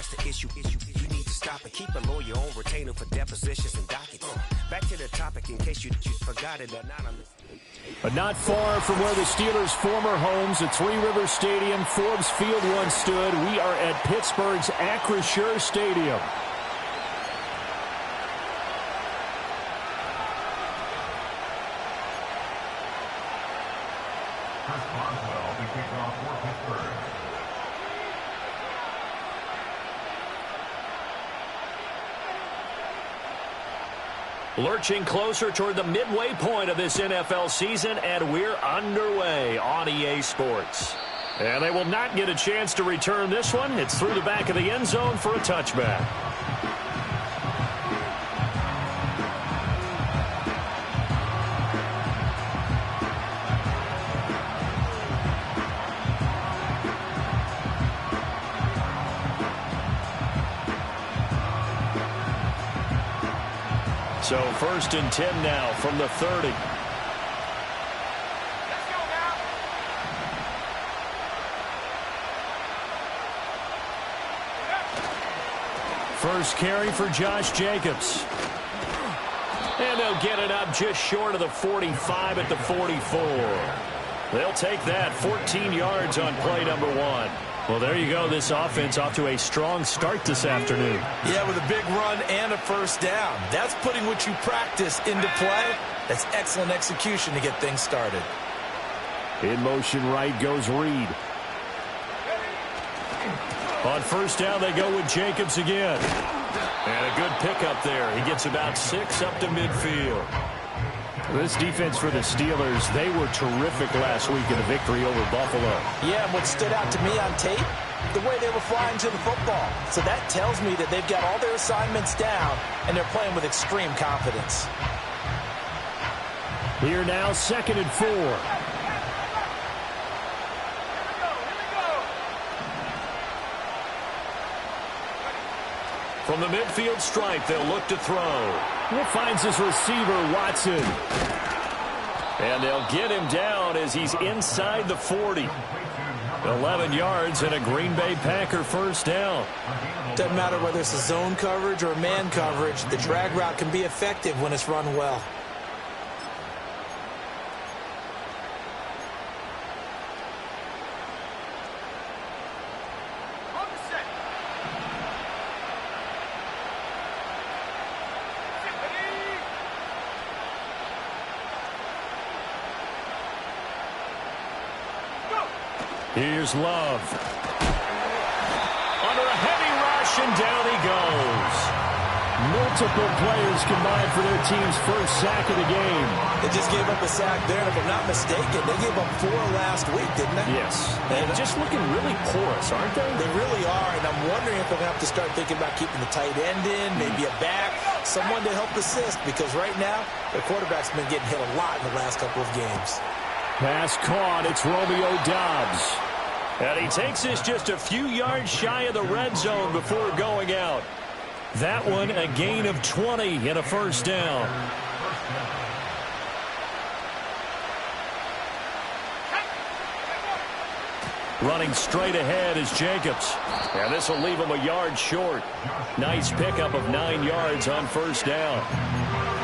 address the issue. You need to stop and keep a lawyer on retainer for depositions and dockets. Back to the topic in case you forgot it or not. But not far from where the Steelers' former homes at Three Rivers Stadium, Forbes Field once stood, we are at Pittsburgh's Acrisure Stadium. Lurching closer toward the midway point of this NFL season, and we're underway on EA Sports. And they will not get a chance to return this one. It's through the back of the end zone for a touchback. So 1st and 10 now from the 30. Let's go now. First carry for Josh Jacobs. And they'll get it up just short of the 45 at the 44. They'll take that, 14 yards on play number 1. Well, there you go. This offense off to a strong start this afternoon. Yeah, with a big run and a first down. That's putting what you practice into play. That's excellent execution to get things started. In motion right goes Reed. On first down, they go with Jacobs again. And a good pickup there. He gets about 6 up to midfield. This defense for the Steelers, they were terrific last week in a victory over Buffalo. Yeah, and what stood out to me on tape, the way they were flying to the football. So that tells me that they've got all their assignments down, and they're playing with extreme confidence. Here now, 2nd and 4. From the midfield stripe, they'll look to throw. It finds his receiver, Watson. And they'll get him down as he's inside the 40. 11 yards and a Green Bay Packer first down. Doesn't matter whether it's a zone coverage or man coverage, the drag route can be effective when it's run well. Here's Love. Under a heavy rush, and down he goes. Multiple players combined for their team's first sack of the game. They just gave up a sack there, and if I'm not mistaken, they gave up 4 last week, didn't they? Yes. And just looking really porous, aren't they? They really are, and I'm wondering if they're going to have to start thinking about keeping the tight end in, maybe a back, someone to help assist, because right now, their quarterback's been getting hit a lot in the last couple of games. Pass caught. It's Romeo Doubs. And he takes this just a few yards shy of the red zone before going out. That one a gain of 20 and a first down. Running straight ahead is Jacobs. And this will leave him a yard short. Nice pickup of 9 yards on first down.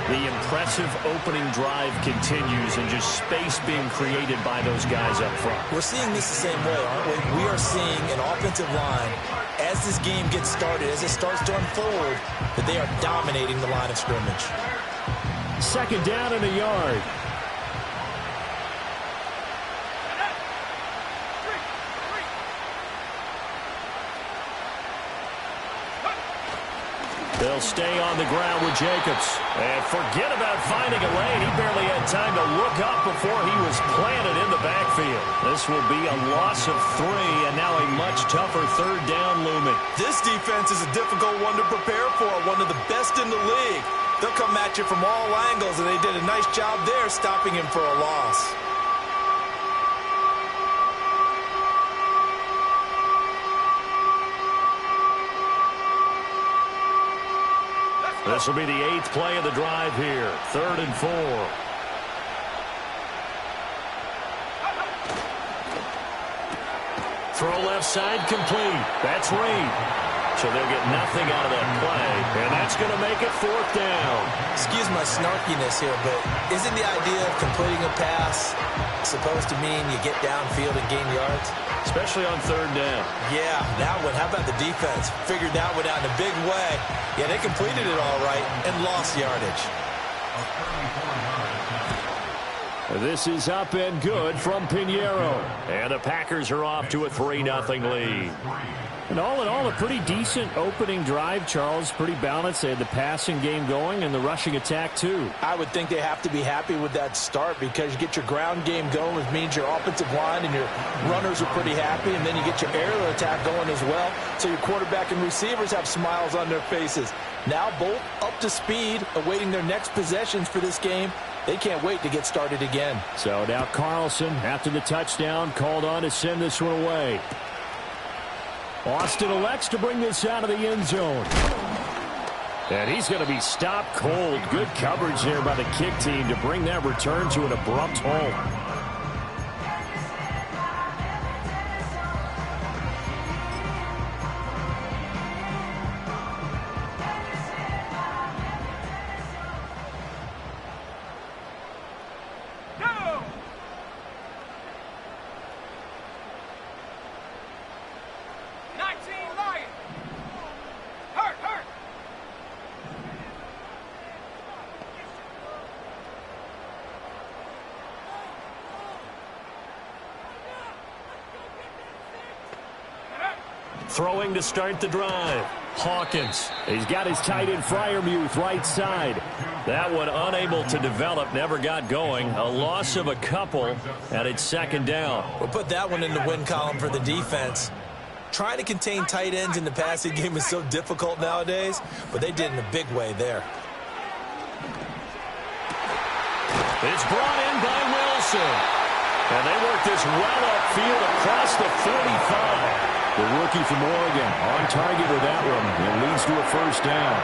The impressive opening drive continues, and just space being created by those guys up front. We're seeing this the same way, aren't we? We are seeing an offensive line, as this game gets started, as it starts to unfold, that they are dominating the line of scrimmage. 2nd down and a yard. They'll stay on the ground with Jacobs. And forget about finding a lane. He barely had time to look up before he was planted in the backfield. This will be a loss of 3, and now a much tougher 3rd down looming. This defense is a difficult one to prepare for, one of the best in the league. They'll come at you from all angles, and they did a nice job there stopping him for a loss. This will be the 8th play of the drive here. 3rd and 4. Throw left side complete. That's Reed. So they'll get nothing out of that play, and that's going to make it 4th down. Excuse my snarkiness here, but isn't the idea of completing a pass supposed to mean you get downfield and gain yards? Especially on 3rd down. Yeah, that one. How about the defense? Figured that one out in a big way. Yeah, they completed it all right and lost yardage. This is up and good from Pinheiro. And the Packers are off to a 3-0 lead. And all in all, a pretty decent opening drive, Charles. Pretty balanced. They had the passing game going and the rushing attack, too. I would think they have to be happy with that start because you get your ground game going, which means your offensive line and your runners are pretty happy, and then you get your aerial attack going as well, so your quarterback and receivers have smiles on their faces. Now both up to speed, awaiting their next possessions for this game. They can't wait to get started again. So now Carlson, after the touchdown, called on to send this one away. Austin elects to bring this out of the end zone. And he's going to be stopped cold. Good coverage there by the kick team to bring that return to an abrupt halt. Throwing to start the drive. Hawkins. He's got his tight end Freiermuth right side. That one unable to develop, never got going. A loss of a couple, and it's 2nd down. We'll put that one in the win column for the defense. Trying to contain tight ends in the passing game is so difficult nowadays, but they did in a big way there. It's brought in by Wilson. And they work this well upfield across the 45. The rookie from Oregon on target with that one. It leads to a 1st down.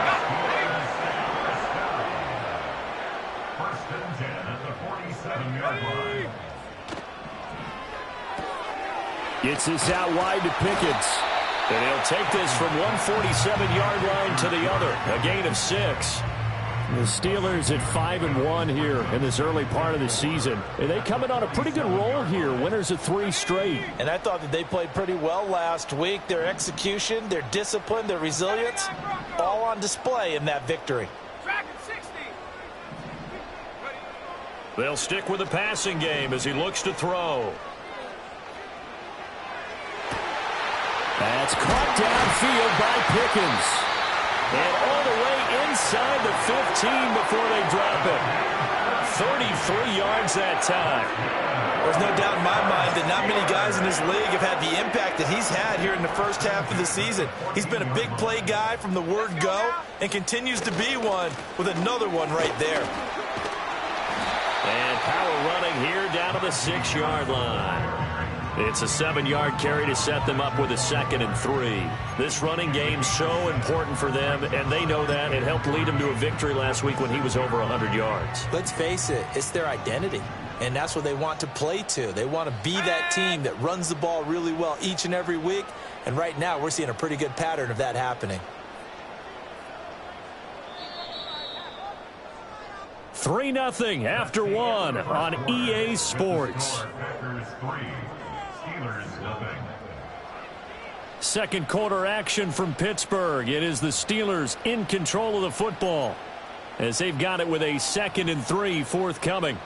1st and 10 at the 47-yard line. Gets this out wide to Pickens. And he'll take this from one 47-yard line to the other. A gain of 6. The Steelers at 5-1 here in this early part of the season. And they come in on a pretty good roll here. Winners of 3 straight. And I thought that they played pretty well last week. Their execution, their discipline, their resilience, all on display in that victory. They'll stick with the passing game as he looks to throw. That's caught downfield by Pickens. And all the way inside the 15 before they drop it. 33 yards that time. There's no doubt in my mind that not many guys in this league have had the impact that he's had here in the first half of the season. He's been a big play guy from the word go and continues to be one with another one right there. And power running here down to the 6-yard line. It's a 7-yard carry to set them up with a 2nd and 3. This running game's so important for them, and they know that. It helped lead them to a victory last week when he was over 100 yards. Let's face it, it's their identity, and that's what they want to play to. They want to be that team that runs the ball really well each and every week, and right now we're seeing a pretty good pattern of that happening. 3-0 after 1 on EA Sports. Second quarter action from Pittsburgh. It is the Steelers in control of the football as they've got it with a 2nd and 3 forthcoming.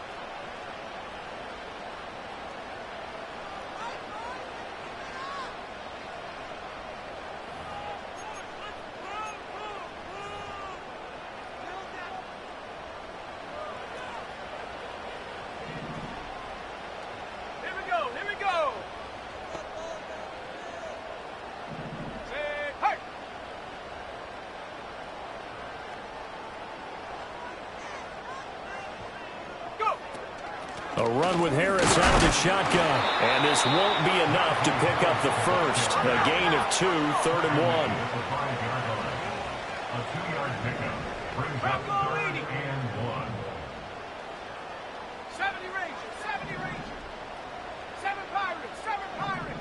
A run with Harris out of the shotgun. And this won't be enough to pick up the first. A gain of 2, 3rd and 1. A 2-yard pickup brings up 3rd and 1. 70 Rangers, 7 Pirates, 7 Pirates.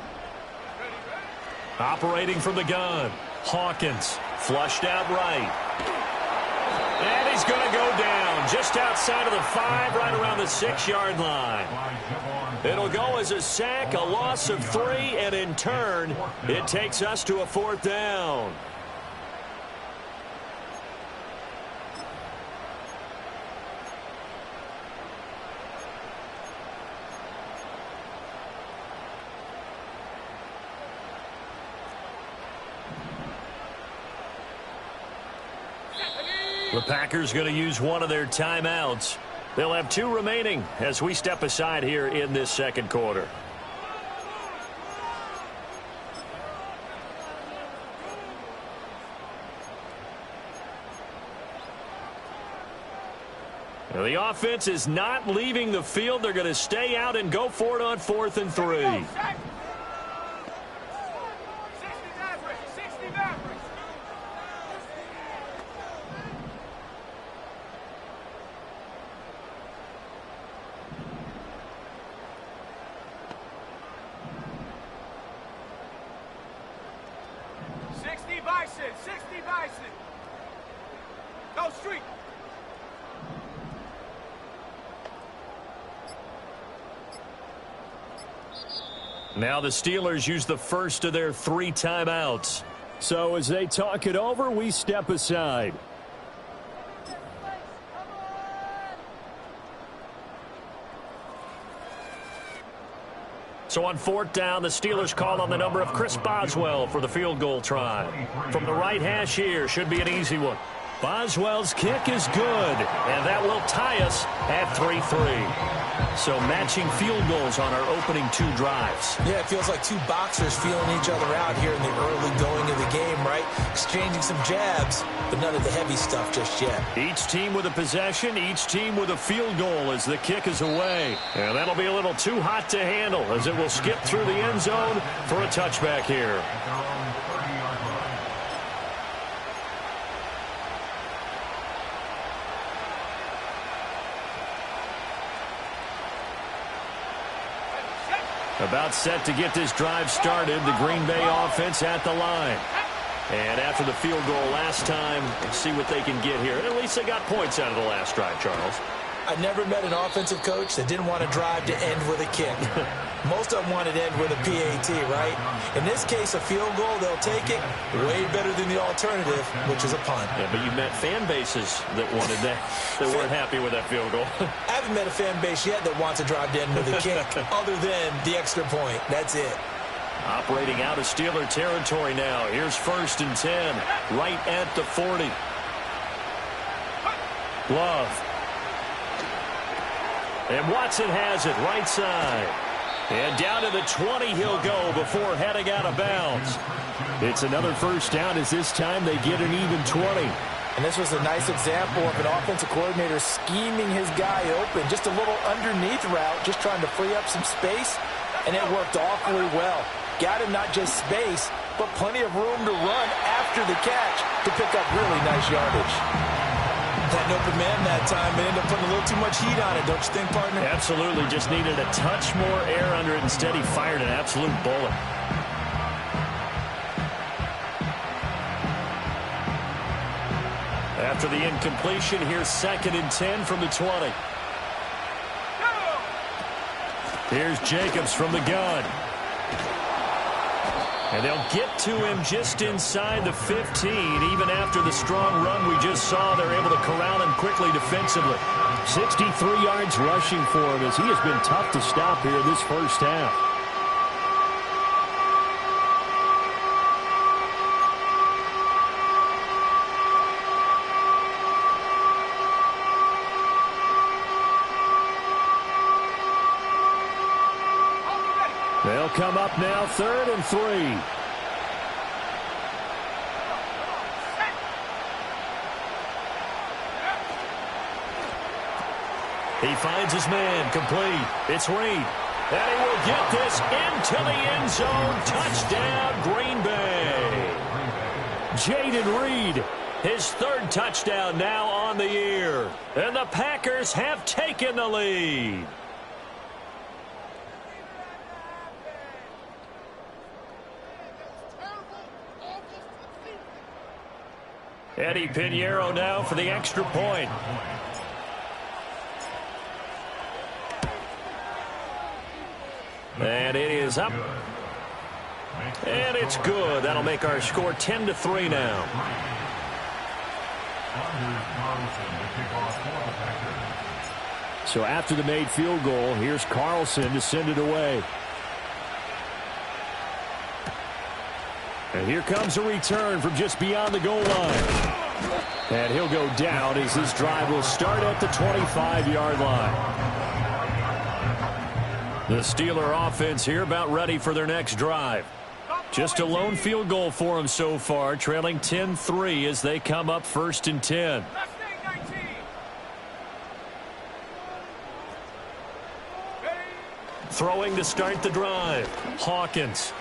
Operating from the gun, Hawkins flushed out right. And he's going to go down just outside of the 5, right around the 6-yard line. It'll go as a sack, a loss of 3, and in turn, it takes us to a 4th down. The Packers going to use one of their timeouts. They'll have 2 remaining as we step aside here in this second quarter. Now, the offense is not leaving the field. They're going to stay out and go for it on 4th and 3. Go street. Now the Steelers use the first of their 3 timeouts. So as they talk it over, we step aside. So on 4th down, the Steelers call on the number of Chris Boswell for the field goal try. From the right hash here, should be an easy one. Boswell's kick is good, and that will tie us at 3-3. So matching field goals on our opening 2 drives. Yeah, it feels like 2 boxers feeling each other out here in the early going of the game, right? Exchanging some jabs, but none of the heavy stuff just yet. Each team with a possession, each team with a field goal as the kick is away. And that'll be a little too hot to handle as it will skip through the end zone for a touchback here. About set to get this drive started, the Green Bay offense at the line. And after the field goal last time, see what they can get here. At least they got points out of the last drive, Charles. I never met an offensive coach that didn't want to drive to end with a kick. Most of them wanted to end with a PAT, right? In this case, a field goal, they'll take it way better than the alternative, which is a punt. Yeah, but you met fan bases that wanted that, that weren't happy with that field goal. I haven't met a fan base yet that wants to drive to end with a kick, other than the extra point. That's it. Operating out of Steeler territory now. Here's 1st and 10, right at the 40. Love. And Watson has it right side. And down to the 20 he'll go before heading out of bounds. It's another 1st down as this time they get an even 20. And this was a nice example of an offensive coordinator scheming his guy open. Just a little underneath route, just trying to free up some space. And it worked awfully well. Got him not just space, but plenty of room to run after the catch to pick up really nice yardage. Had an open man that time, but ended up putting a little too much heat on it, don't you think, partner? Absolutely. Just needed a touch more air under it. Instead, he fired an absolute bullet. After the incompletion, here's 2nd and 10 from the 20. Here's Jacobs from the gun. And they'll get to him just inside the 15. Even after the strong run we just saw, they're able to corral him quickly defensively. 63 yards rushing for him as he has been tough to stop here this 1st half. They'll come up now 3rd and 3. He finds his man complete. It's Reed. And he will get this into the end zone. Touchdown, Green Bay. Jaden Reed, his 3rd touchdown now on the year. And the Packers have taken the lead. Eddie Pinheiro now for the extra point. And it is up. And it's good. That'll make our score 10-3 now. So after the made field goal, here's Carlson to send it away. And here comes a return from just beyond the goal line. And he'll go down as this drive will start at the 25-yard line. The Steeler offense here about ready for their next drive. Just a lone field goal for them so far, trailing 10-3 as they come up 1st and 10. Throwing to start the drive. Hawkins.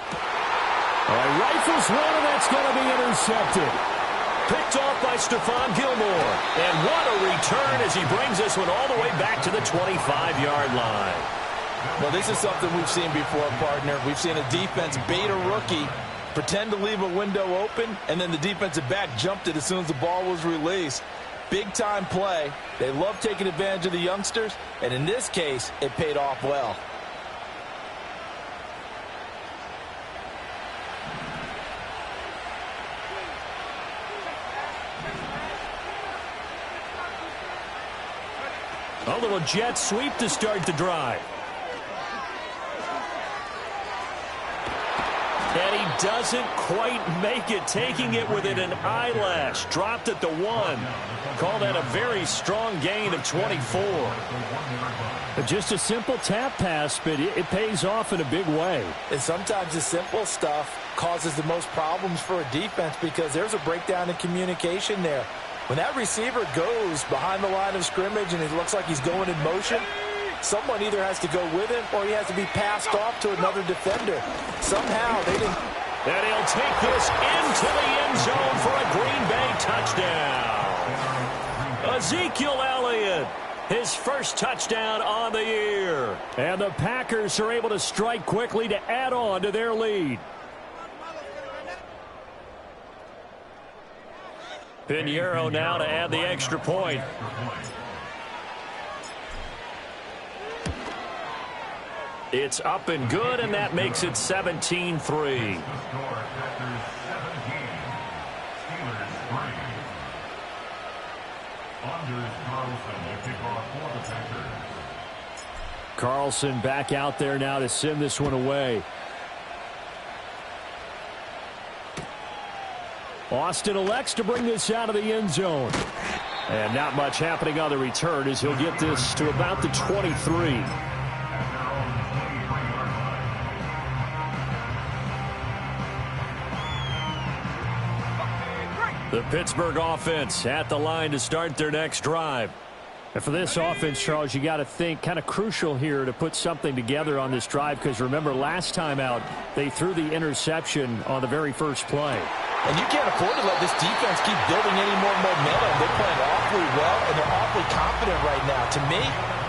Rifles one, and that's going to be intercepted. Picked off by Stephon Gilmore. And what a return as he brings this one all the way back to the 25-yard line. Well, this is something we've seen before, partner. We've seen a defense bait a rookie, pretend to leave a window open, and then the defensive back jumped it as soon as the ball was released. Big-time play. They love taking advantage of the youngsters, and in this case, it paid off well. A little jet sweep to start the drive. And he doesn't quite make it, taking it within an eyelash. Dropped at the 1. Call that a very strong gain of 24. Just a simple tap pass, but it pays off in a big way. And sometimes the simple stuff causes the most problems for a defense because there's a breakdown in communication there. When that receiver goes behind the line of scrimmage and it looks like he's going in motion, someone either has to go with him or he has to be passed off to another defender. Somehow they didn't. And he'll take this into the end zone for a Green Bay touchdown. Ezekiel Elliott, his first touchdown on the year. And the Packers are able to strike quickly to add on to their lead. Pinheiro now to add the extra point. It's up and good, and that makes it 17-3. Carlson back out there now to send this one away. Austin elects to bring this out of the end zone. And not much happening on the return as he'll get this to about the 23. The Pittsburgh offense at the line to start their next drive. And for this offense, Charles, you got to think kind of crucial here to put something together on this drive because remember last time out they threw the interception on the very first play. And you can't afford to let this defense keep building any more momentum. They're playing awfully well, and they're awfully confident right now. To me,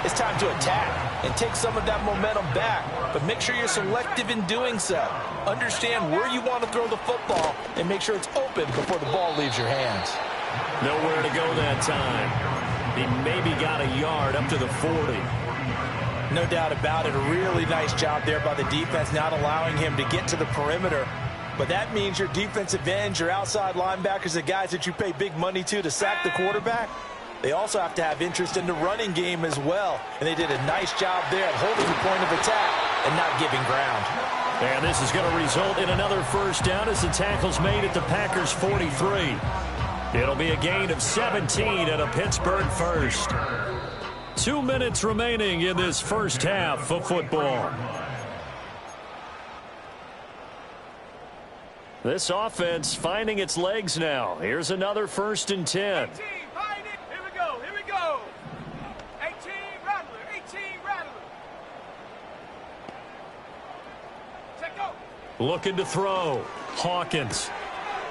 it's time to attack and take some of that momentum back. But make sure you're selective in doing so. Understand where you want to throw the football and make sure it's open before the ball leaves your hands. Nowhere to go that time. He maybe got a yard up to the 40. No doubt about it. A really nice job there by the defense, not allowing him to get to the perimeter. But that means your defensive ends, your outside linebackers, the guys that you pay big money to sack the quarterback, they also have to have interest in the running game as well. And they did a nice job there at holding the point of attack and not giving ground. And this is going to result in another first down as the tackle's made at the Packers' 43. It'll be a gain of 17 and a Pittsburgh first. 2 minutes remaining in this first half of football. This offense finding its legs now. Here's another 1st and 10. 18, find it. Here we go. Here we go. 18, Rattler. 18, Rattler. Check go. Looking to throw. Hawkins.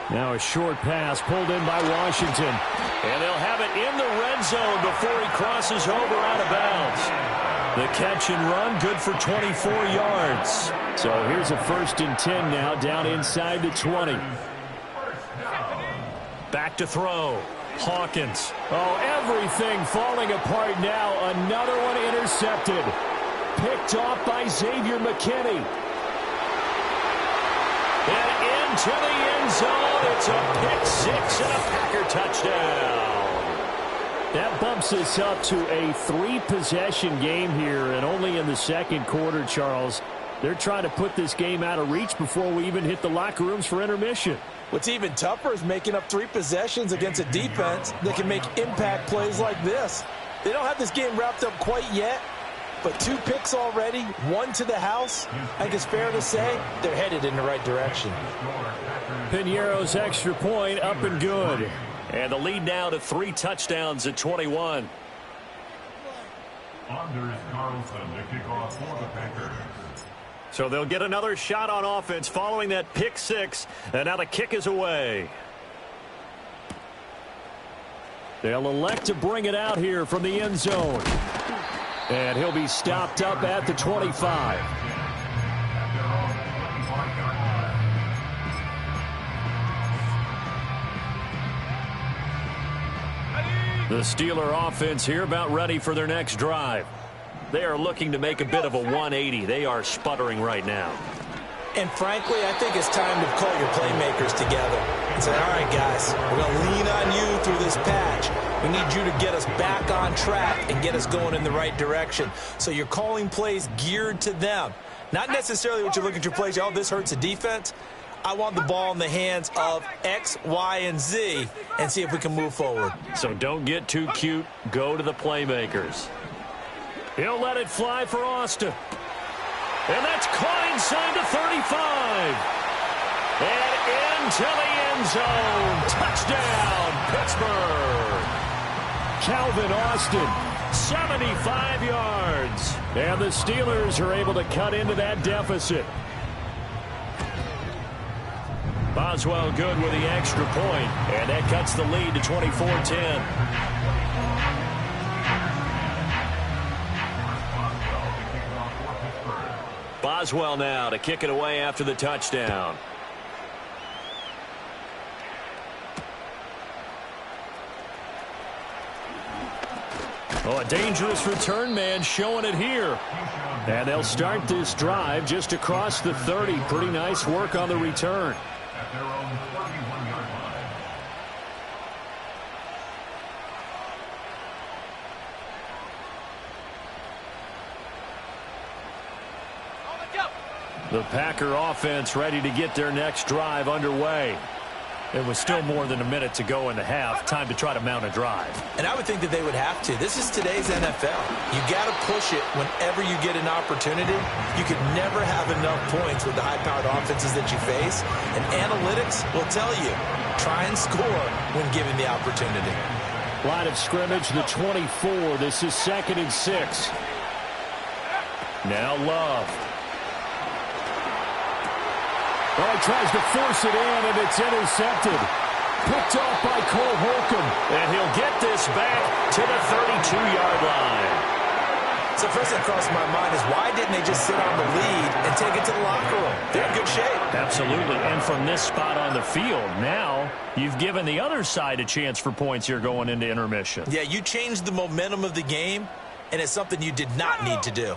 Now a short pass pulled in by Washington. And they'll have it in the red zone before he crosses over out of bounds. The catch and run good for 24 yards. So here's a 1st and 10 now down inside the 20. Back to throw. Hawkins. Oh, everything falling apart now. Another one intercepted. Picked off by Xavier McKinney. And into the end zone. It's a pick six and a Packer touchdown. That bumps us up to a 3-possession game here, and only in the second quarter, Charles. They're trying to put this game out of reach before we even hit the locker rooms for intermission. What's even tougher is making up 3 possessions against a defense that can make impact plays like this. They don't have this game wrapped up quite yet, but 2 picks already, 1 to the house. I think it's fair to say they're headed in the right direction. Piñeiro's extra point up and good. And the lead now to 3 touchdowns at 21. Anders Carlson to kick off for the Packers. So they'll get another shot on offense following that pick 6. And now the kick is away. They'll elect to bring it out here from the end zone. And he'll be stopped up at the 25. The Steeler offense here about ready for their next drive. They are looking to make a bit of a 180. They are sputtering right now. And frankly, I think it's time to call your playmakers together and say, all right, guys, we're going to lean on you through this patch. We need you to get us back on track and get us going in the right direction. So you're calling plays geared to them. Not necessarily what you look at your plays, oh, this hurts the defense. I want the ball in the hands of X, Y, and Z and see if we can move forward. So don't get too cute. Go to the playmakers. He'll let it fly for Austin. And that's caught inside the 35. And into the end zone. Touchdown, Pittsburgh. Calvin Austin, 75 yards. And the Steelers are able to cut into that deficit. Boswell good with the extra point, and that cuts the lead to 24-10. Boswell now to kick it away after the touchdown. Oh, a dangerous return man showing it here. And they'll start this drive just across the 30. Pretty nice work on the return. At their own 31-yard line. The Packer offense ready to get their next drive underway. It was still more than a minute to go in the half. Time to try to mount a drive. And I would think that they would have to. This is today's NFL. You got to push it whenever you get an opportunity. You could never have enough points with the high-powered offenses that you face. And analytics will tell you, try and score when given the opportunity. Line of scrimmage, the 24. This is 2nd and 6. Now Love. Oh, he tries to force it in, and it's intercepted. Picked off by Cole Holcomb. And he'll get this back to the 32-yard line. So first that crossed my mind is why didn't they just sit on the lead and take it to the locker room? They're in good shape. Absolutely. And from this spot on the field, now you've given the other side a chance for points here going into intermission. Yeah, you changed the momentum of the game, and it's something you did not need to do.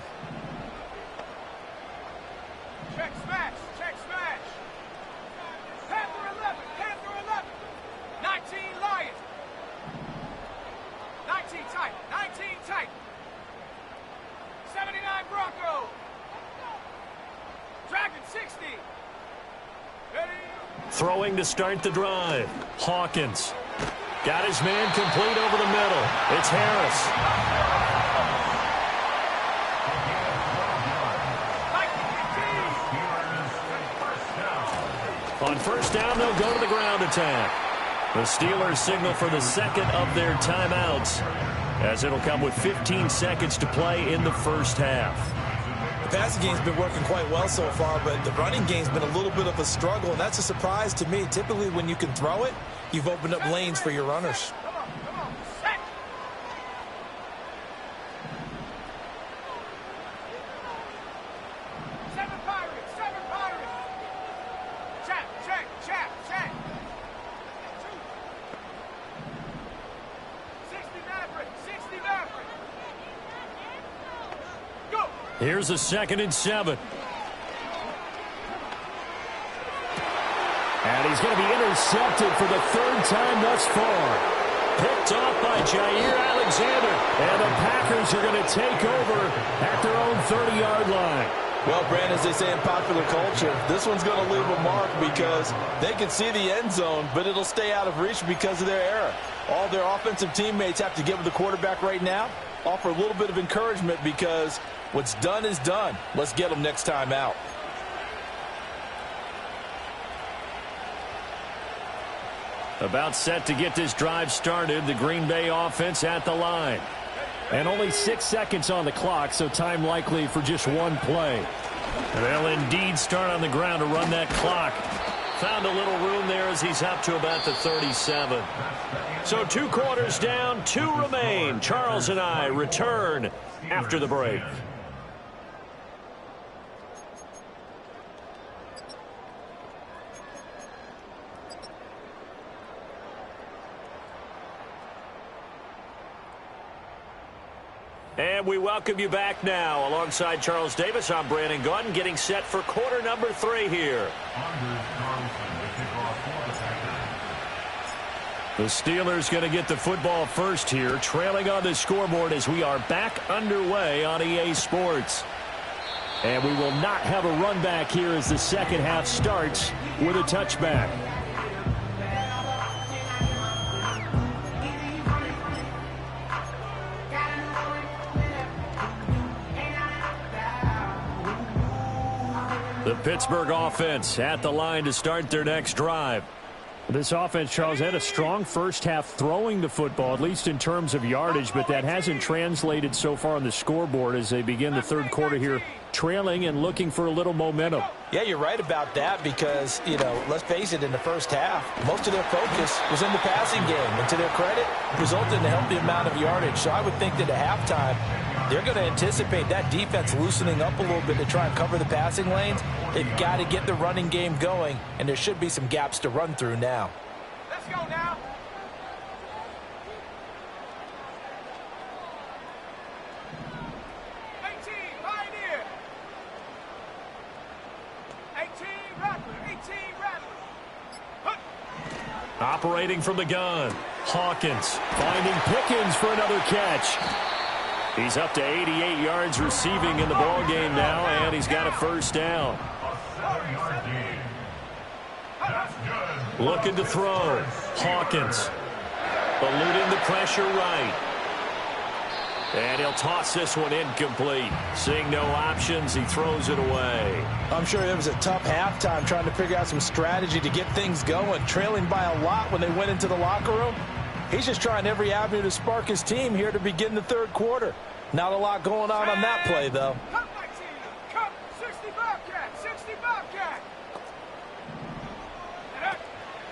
Check smash. Check smash. Panther 11. Panther 11. 19 Lions. 19 Titan. 19 Titan. 79 Broncos. Dragon 60. Ready? Throwing to start the drive. Hawkins. Got his man complete over the middle. It's Harris. On first down, they'll go to the ground attack. The Steelers signal for the second of their timeouts, as it'll come with 15 seconds to play in the first half. The passing game's been working quite well so far, but the running game's been a little bit of a struggle, and that's a surprise to me. Typically, when you can throw it, you've opened up lanes for your runners. Come on. Set. Seven Pirates. Check. Here's a 2nd and 7. And he's going to be intercepted for the 3rd time thus far. Picked off by Jair Alexander. And the Packers are going to take over at their own 30-yard line. Well, Brandon, as they say in popular culture, this one's going to leave a mark because they can see the end zone, but it'll stay out of reach because of their error. All their offensive teammates have to give the quarterback right now, offer a little bit of encouragement because what's done is done. Let's get them next time out. About set to get this drive started, the Green Bay offense at the line. And only 6 seconds on the clock, so time likely for just one play. They'll indeed start on the ground to run that clock. Found a little room there as he's up to about the 37. So 2 quarters down, 2 remain. Charles and I return after the break. And we welcome you back now. Alongside Charles Davis, I'm Brandon Gunn, getting set for quarter number 3 here. The Steelers going to get the football first here, trailing on the scoreboard as we are back underway on EA Sports. And we will not have a run back here as the second half starts with a touchback. The Pittsburgh offense at the line to start their next drive. This offense, Charles, had a strong first half throwing the football, at least in terms of yardage, but that hasn't translated so far on the scoreboard as they begin the 3rd quarter here, trailing and looking for a little momentum. Yeah, you're right about that because, you know, let's face it, in the first half, most of their focus was in the passing game. And to their credit, resulted in a healthy amount of yardage. So I would think that at halftime, they're going to anticipate that defense loosening up a little bit to try and cover the passing lanes. They've got to get the running game going, and there should be some gaps to run through now. Let's go now. Operating from the gun, Hawkins finding Pickens for another catch. He's up to 88 yards receiving in the ball game now, and he's got a first down. Looking to throw. Hawkins eluding the pressure right. And he'll toss this one incomplete. Seeing no options, he throws it away. I'm sure it was a tough halftime trying to figure out some strategy to get things going. Trailing by a lot when they went into the locker room. He's just trying every avenue to spark his team here to begin the 3rd quarter. Not a lot going on that play, though. Come, 60 Bobcat, 60 Bobcat.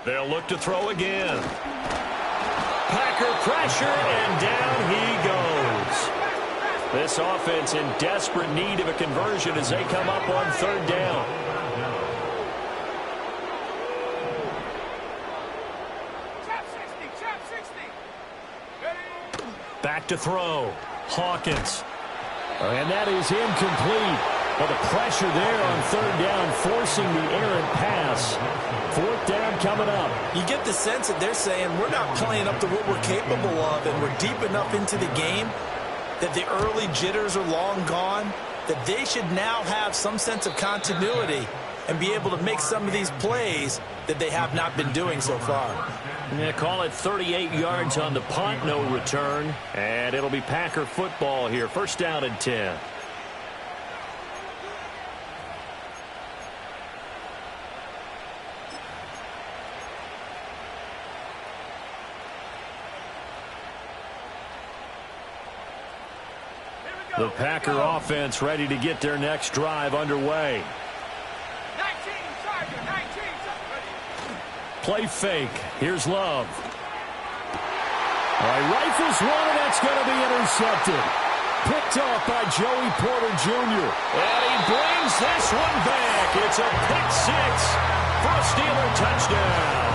They'll look to throw again. Packer pressure, and down he goes. This offense in desperate need of a conversion as they come up on 3rd down. Chap 60. Ready? Back to throw. Hawkins. And that is incomplete. But the pressure there on 3rd down, forcing the errant pass. 4th down coming up. You get the sense that they're saying we're not playing up to what we're capable of, and we're deep enough into the game that the early jitters are long gone, that they should now have some sense of continuity and be able to make some of these plays that they have not been doing so far. Yeah, call it 38 yards on the punt, no return. And it'll be Packer football here. 1st down and 10. The Packer offense ready to get their next drive underway. 19, Sergeant, 19. Play fake. Here's Love. All right, rifles one, and that's going to be intercepted. Picked off by Joey Porter Jr. And he brings this one back. It's a pick 6 for a Steeler touchdown.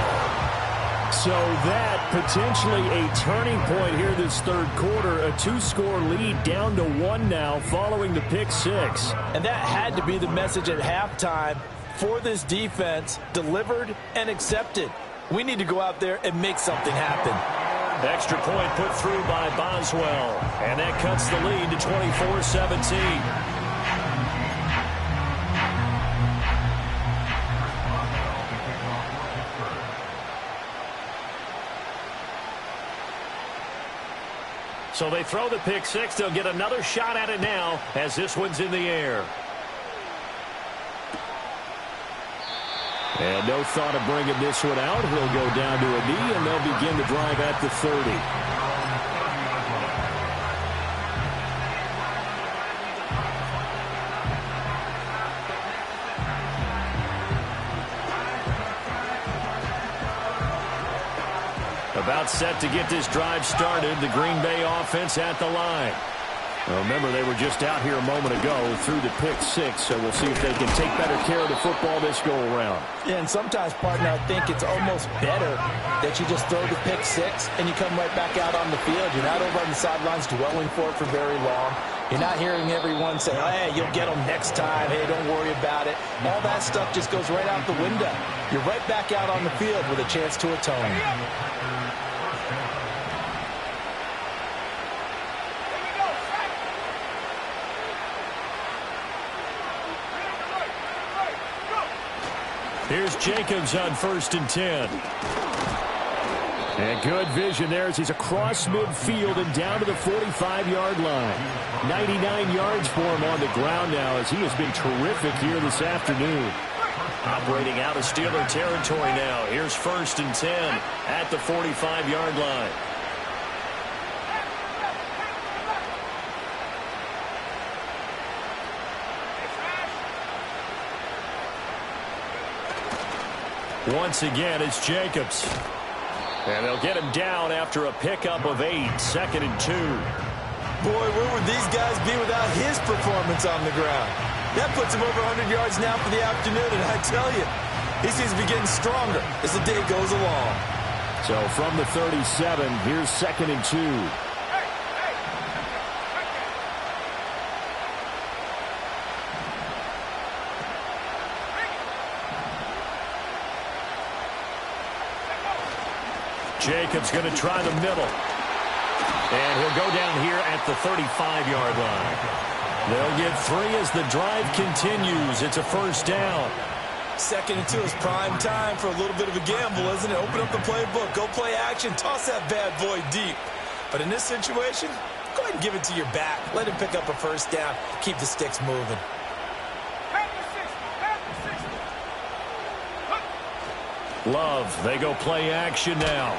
So that potentially a turning point here this third quarter. A 2-score lead down to 1 now following the pick six. And that had to be the message at halftime for this defense, delivered and accepted. We need to go out there and make something happen. Extra point put through by Boswell. And that cuts the lead to 24-17. So they throw the pick six. They'll get another shot at it now as this one's in the air. And no thought of bringing this one out. He'll go down to a knee, and they'll begin the drive at the 30. About set to get this drive started. The Green Bay offense at the line. Well, remember, they were just out here a moment ago through the pick six, so we'll see if they can take better care of the football this go-around. Yeah, and sometimes, partner, I think it's almost better that you just throw the pick six and you come right back out on the field. You're not over on the sidelines dwelling for it for very long. You're not hearing everyone say, oh, hey, you'll get them next time. Hey, don't worry about it. All that stuff just goes right out the window. You're right back out on the field with a chance to atone. Here's Jacobs on 1st and 10. And good vision there as he's across midfield and down to the 45-yard line. 99 yards for him on the ground now as he has been terrific here this afternoon. Operating out of Steeler territory now. Here's 1st and 10 at the 45-yard line. Once again, it's Jacobs. And they'll get him down after a pickup of 8, 2nd and 2. Boy, where would these guys be without his performance on the ground? That puts him over 100 yards now for the afternoon, and I tell you, he seems to be getting stronger as the day goes along. So from the 37, here's 2nd and 2. Jacobs going to try the middle. And he'll go down here at the 35-yard line. They'll get 3 as the drive continues. It's a 1st down. 2nd and 2 is prime time for a little bit of a gamble, isn't it? Open up the playbook, go play action, toss that bad boy deep. But in this situation, go ahead and give it to your back. Let him pick up a 1st down. Keep the sticks moving. Love, they go play action now.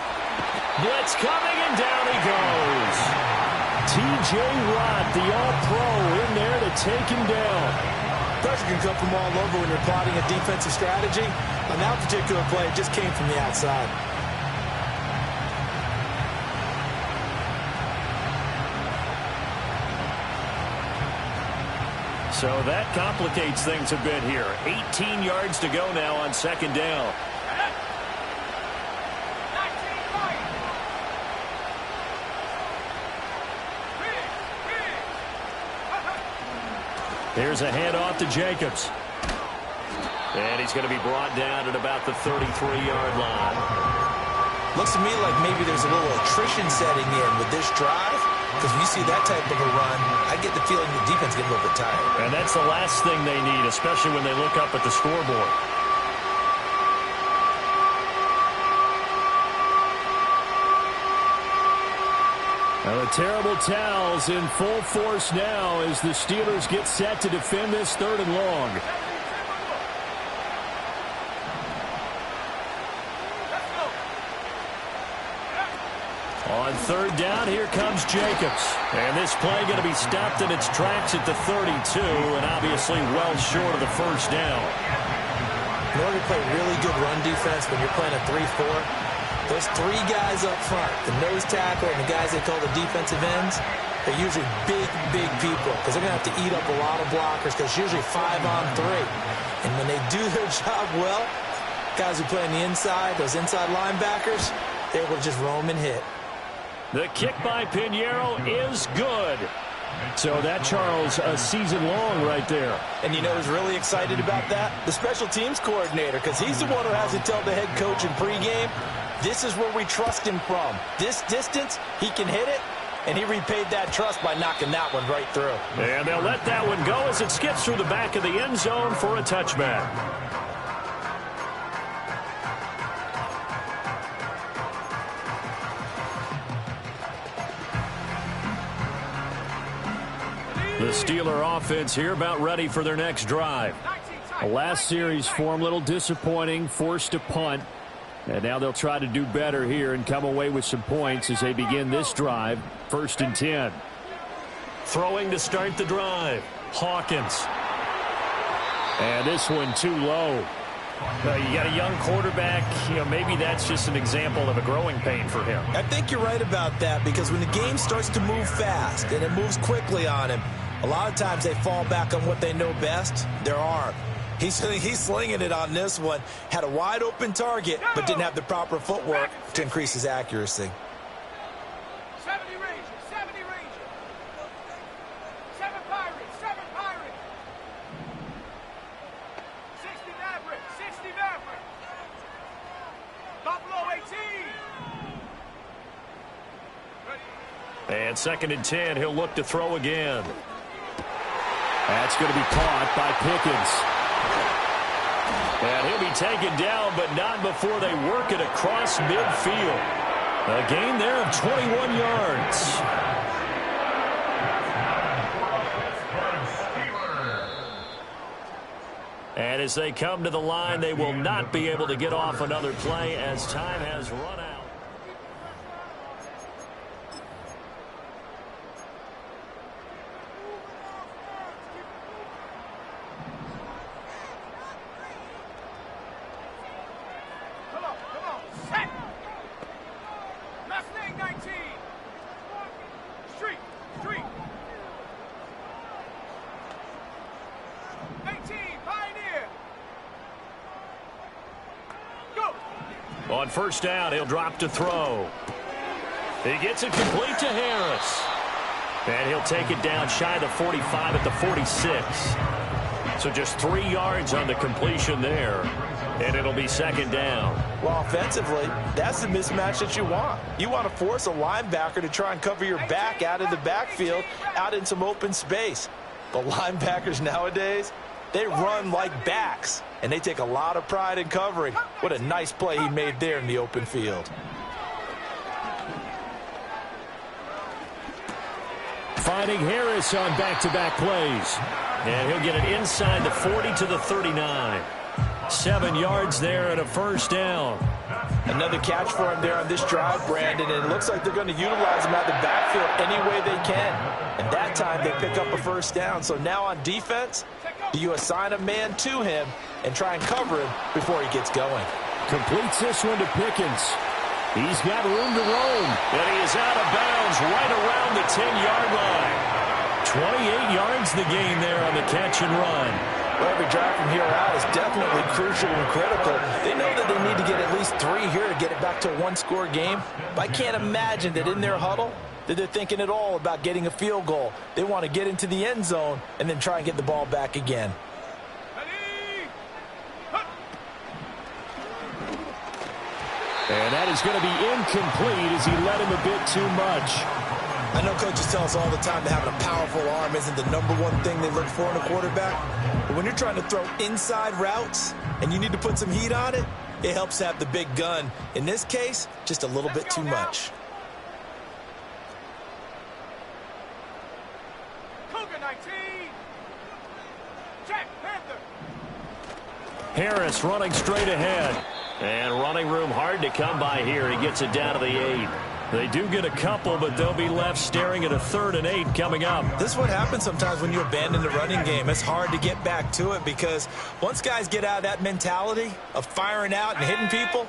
Blitz coming, and down he goes. T.J. Watt, the all-pro, in there to take him down. Pressure can come from all over when you're plotting a defensive strategy. On that particular play, it just came from the outside. So that complicates things a bit here. 18 yards to go now on 2nd down. Here's a handoff to Jacobs. And he's going to be brought down at about the 33-yard line. Looks to me like maybe there's a little attrition setting in with this drive. Because when you see that type of a run, I get the feeling the defense gets a little bit tired. And that's the last thing they need, especially when they look up at the scoreboard. Now the terrible towels in full force now as the Steelers get set to defend this 3rd and long. On 3rd down, here comes Jacobs. And this play going to be stopped in its tracks at the 32, and obviously well short of the 1st down. In order to play really good run defense when you're playing a 3-4, those 3 guys up front, the nose tackle and the guys they call the defensive ends, they're usually big, big people because they're going to have to eat up a lot of blockers because it's usually 5 on 3. And when they do their job well, guys who play on the inside, those inside linebackers, able to just roam and hit. The kick by Pinheiro is good. So that, Charles, a season long right there. And you know who's really excited about that? The special teams coordinator, because he's the one who has to tell the head coach in pregame, this is where we trust him from. This distance, he can hit it, and he repaid that trust by knocking that one right through. And they'll let that one go as it skips through the back of the end zone for a touchback. The Steeler offense here about ready for their next drive. The last series for them, a little disappointing, forced to punt. And now they'll try to do better here and come away with some points as they begin this drive, 1st and 10. Throwing to start the drive, Hawkins. And this one too low. You got a young quarterback, maybe that's just an example of a growing pain for him. I think you're right about that, because when the game starts to move fast and it moves quickly on him, a lot of times they fall back on what they know best, their arm. He's slinging it on this one. Had a wide open target, but didn't have the proper footwork to increase his accuracy. 70 Rangers, 70 Rangers. 7 Pirates, 7 Pirates. 60 Mavericks, 60 Mavericks. Buffalo 18. And 2nd and 10, he'll look to throw again. That's going to be caught by Pickens. And he'll be taken down, but not before they work it across midfield. A gain there of 21 yards. And as they come to the line, they will not be able to get off another play as time has run out. On 1st down, he'll drop to throw. He gets it complete to Harris. And he'll take it down shy of the 45 at the 46. So just 3 yards on the completion there. And it'll be 2nd down. Well, offensively, that's the mismatch that you want. You want to force a linebacker to try and cover your back out of the backfield, out in some open space. But linebackers nowadays, they run like backs, and they take a lot of pride in covering. What a nice play he made there in the open field. Finding Harris on back-to-back plays. And he'll get it inside the 40 to the 39. 7 yards there and a 1st down. Another catch for him there on this drive, Brandon, and it looks like they're going to utilize him out the backfield any way they can. And that time they pick up a 1st down. So now on defense, do you assign a man to him and try and cover him before he gets going? Completes this one to Pickens. He's got room to roam. And he is out of bounds right around the 10-yard line. 28 yards the gain there on the catch and run. Well, every drive from here out is definitely crucial and critical. They know that they need to get at least 3 here to get it back to a one-score game. But I can't imagine that in their huddle that they're thinking at all about getting a field goal. They want to get into the end zone and then try and get the ball back again. And that is going to be incomplete as he led him a bit too much. I know coaches tell us all the time that having a powerful arm isn't the #1 thing they look for in a quarterback. But when you're trying to throw inside routes and you need to put some heat on it, it helps have the big gun. In this case, just a little bit too much. Cougar 19. Jack Panther. Harris running straight ahead. And running room hard to come by here. He gets it down to the 8. They do get a couple, but they'll be left staring at a 3rd and 8 coming up. This is what happens sometimes when you abandon the running game. It's hard to get back to it because once guys get out of that mentality of firing out and hitting people,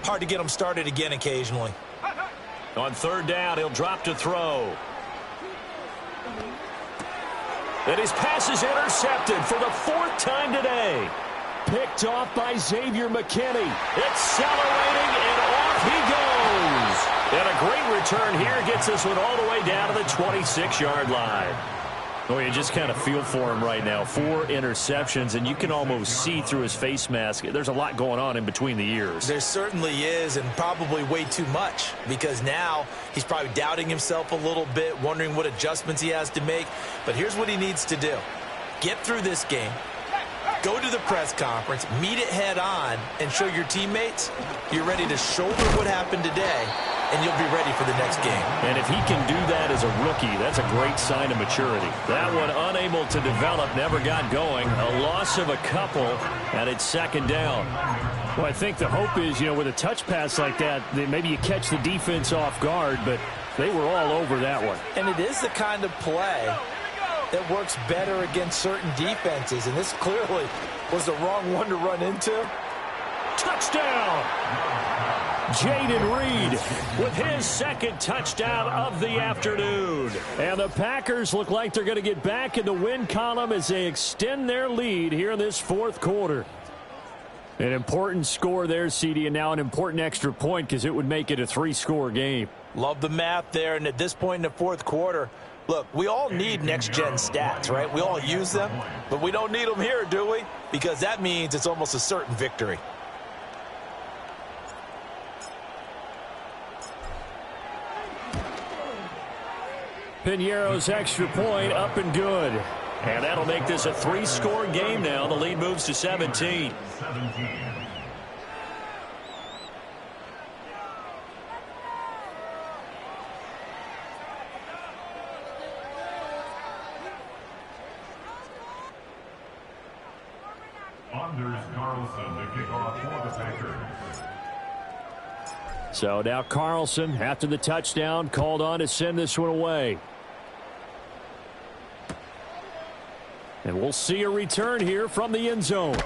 hard to get them started again occasionally. On 3rd down, he'll drop to throw. And his pass is intercepted for the 4th time today. Picked off by Xavier McKinney. Accelerating, and off he goes. return here gets this one all the way down to the 26-yard line. Oh, you just kind of feel for him right now. 4 interceptions, and you can almost see through his face mask. There's a lot going on in between the ears. There certainly is, and probably way too much, because now he's probably doubting himself a little bit, wondering what adjustments he has to make. But here's what he needs to do. Get through this game, go to the press conference, meet it head on, and show your teammates you're ready to shoulder what happened today, and you'll be ready for the next game. And if he can do that as a rookie, that's a great sign of maturity. That one unable to develop, never got going. A loss of a couple, and it's second down. Well, I think the hope is, with a touch pass like that, maybe you catch the defense off guard, but they were all over that one. And it is the kind of play that works better against certain defenses, and this clearly was the wrong one to run into. Touchdown! Jaden Reed with his second touchdown of the afternoon. And the Packers look like they're going to get back in the win column as they extend their lead here in this fourth quarter. An important score there, CD, and now an important extra point because it would make it a 3-score game. Love the math there, and at this point in the fourth quarter, look, we all need next-gen stats, right? We all use them, but we don't need them here, do we? Because that means it's almost a certain victory. Piñeiro's extra point up and good. And that'll make this a 3-score game now. The lead moves to 17. Anders Carlson to kick off for the Packers. So now Carlson, after the touchdown, called on to send this one away. And we'll see a return here from the end zone.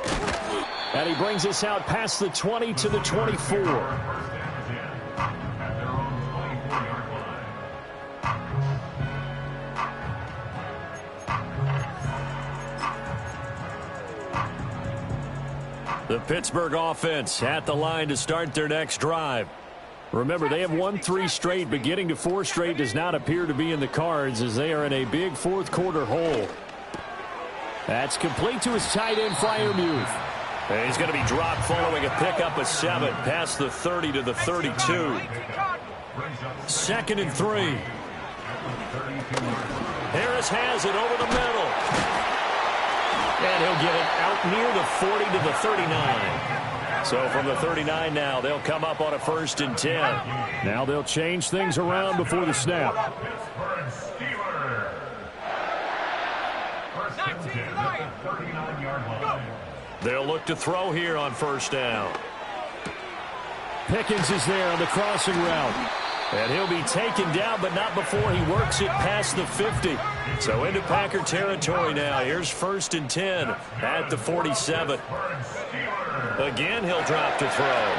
And he brings us out past the 20 to the 24. The Pittsburgh offense at the line to start their next drive. Remember, they have won 3 straight, but getting to 4 straight does not appear to be in the cards as they are in a big fourth quarter hole. That's complete to his tight end, Freiermuth. And he's going to be dropped following a pickup of 7 past the 30 to the 32. 2nd and 3. Harris has it over the middle. And he'll get it out near the 40 to the 39. So from the 39 now, they'll come up on a 1st and 10. Now they'll change things around before the snap. They'll look to throw here on 1st down. Pickens is there on the crossing route. And he'll be taken down, but not before he works it past the 50. So into Packer territory now. Here's 1st and 10 at the 47. Again, he'll drop to throw.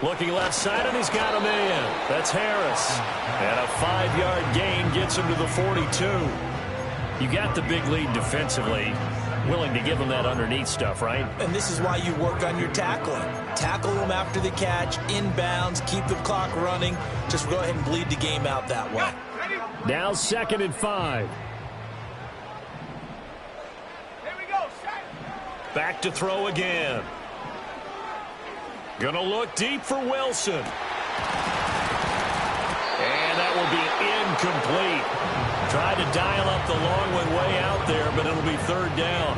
Looking left side, and he's got a man. That's Harris. And a 5-yard gain gets him to the 42. You got the big lead defensively. Willing to give him that underneath stuff, right? And this is why you work on your tackling. Tackle them after the catch, inbounds, keep the clock running. Just go ahead and bleed the game out that way. Now 2nd and 5. Here we go. Back to throw again. Gonna look deep for Wilson. And that will be incomplete. Tried to dial up the long one way out there, but it'll be 3rd down.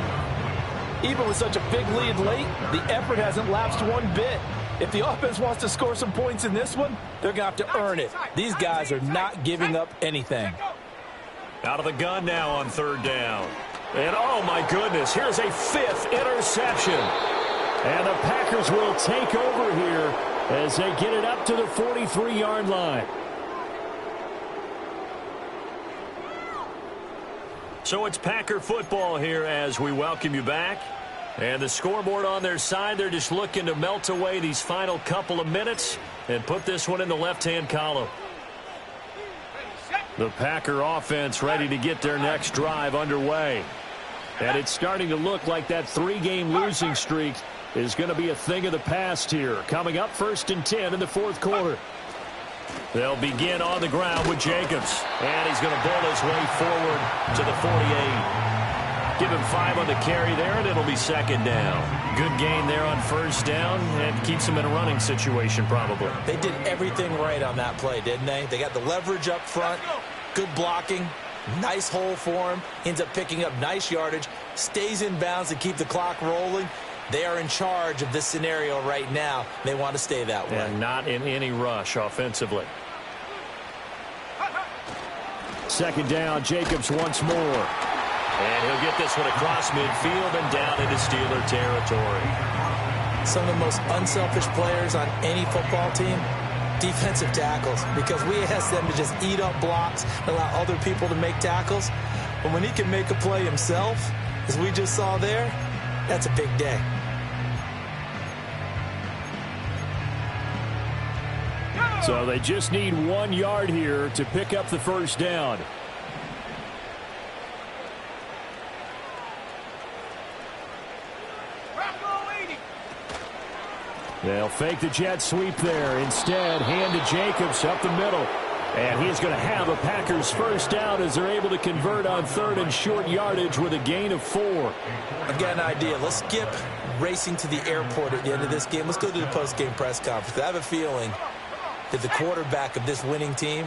Even with such a big lead late, the effort hasn't lapsed one bit. If the offense wants to score some points in this one, they're going to have to earn it. These guys are not giving up anything. Out of the gun now on 3rd down. And oh my goodness, here's a 5th interception. And the Packers will take over here as they get it up to the 43-yard line. So it's Packer football here as we welcome you back. And the scoreboard on their side, they're just looking to melt away these final couple of minutes and put this one in the left-hand column. The Packer offense ready to get their next drive underway. And it's starting to look like that 3-game losing streak is going to be a thing of the past here. Coming up 1st and 10 in the 4th quarter. They'll begin on the ground with Jacobs. And he's going to bowl his way forward to the 48. Give him 5 on the carry there, and it'll be 2nd down. Good gain there on 1st down, and keeps him in a running situation probably. They did everything right on that play, didn't they? They got the leverage up front, good blocking, nice hole for him, ends up picking up nice yardage, stays in bounds to keep the clock rolling. They are in charge of this scenario right now. They want to stay that way. And not in any rush offensively. 2nd down, Jacobs once more. And he'll get this one across midfield and down into Steeler territory. Some of the most unselfish players on any football team, defensive tackles, because we ask them to just eat up blocks, allow other people to make tackles. But when he can make a play himself, as we just saw there, that's a big day. So they just need 1 yard here to pick up the 1st down. They'll fake the jet sweep there. Instead, hand to Jacobs up the middle. And he's going to have a Packers 1st down as they're able to convert on 3rd and short yardage with a gain of 4. I've got an idea. Let's skip racing to the airport at the end of this game. Let's go to the post-game press conference. I have a feeling that the quarterback of this winning team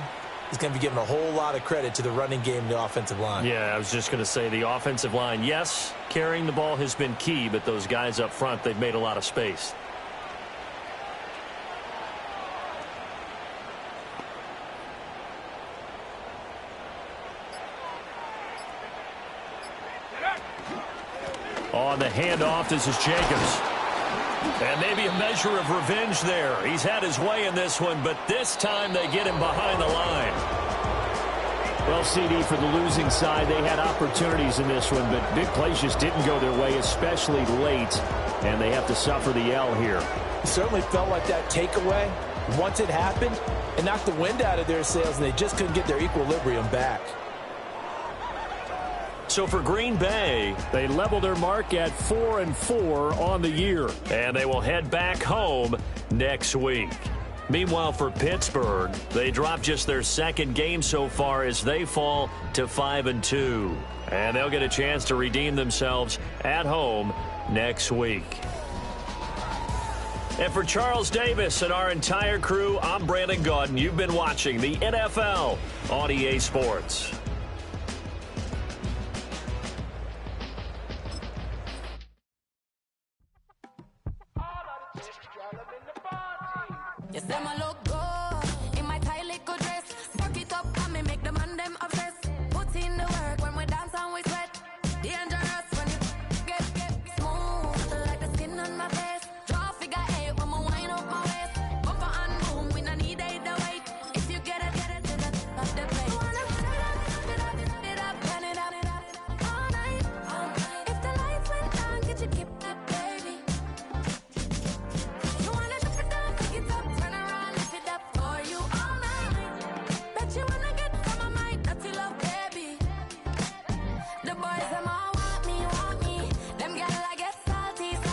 is going to be giving a whole lot of credit to the running game and the offensive line. Yeah, I was just going to say the offensive line, yes, carrying the ball has been key, but those guys up front, they've made a lot of space. On the handoff, this is Jacobs. And maybe a measure of revenge there. He's had his way in this one, but this time they get him behind the line. Well, CD, for the losing side, they had opportunities in this one, but big plays just didn't go their way, especially late, and they have to suffer the L here. It certainly felt like that takeaway, once it happened, it knocked the wind out of their sails, and they just couldn't get their equilibrium back. So for Green Bay, they level their mark at 4-4 on the year. And they will head back home next week. Meanwhile, for Pittsburgh, they dropped just their 2nd game so far as they fall to 5-2. And they'll get a chance to redeem themselves at home next week. And for Charles Davis and our entire crew, I'm Brandon Gaudin. You've been watching the NFL on EA Sports. Yes, them a look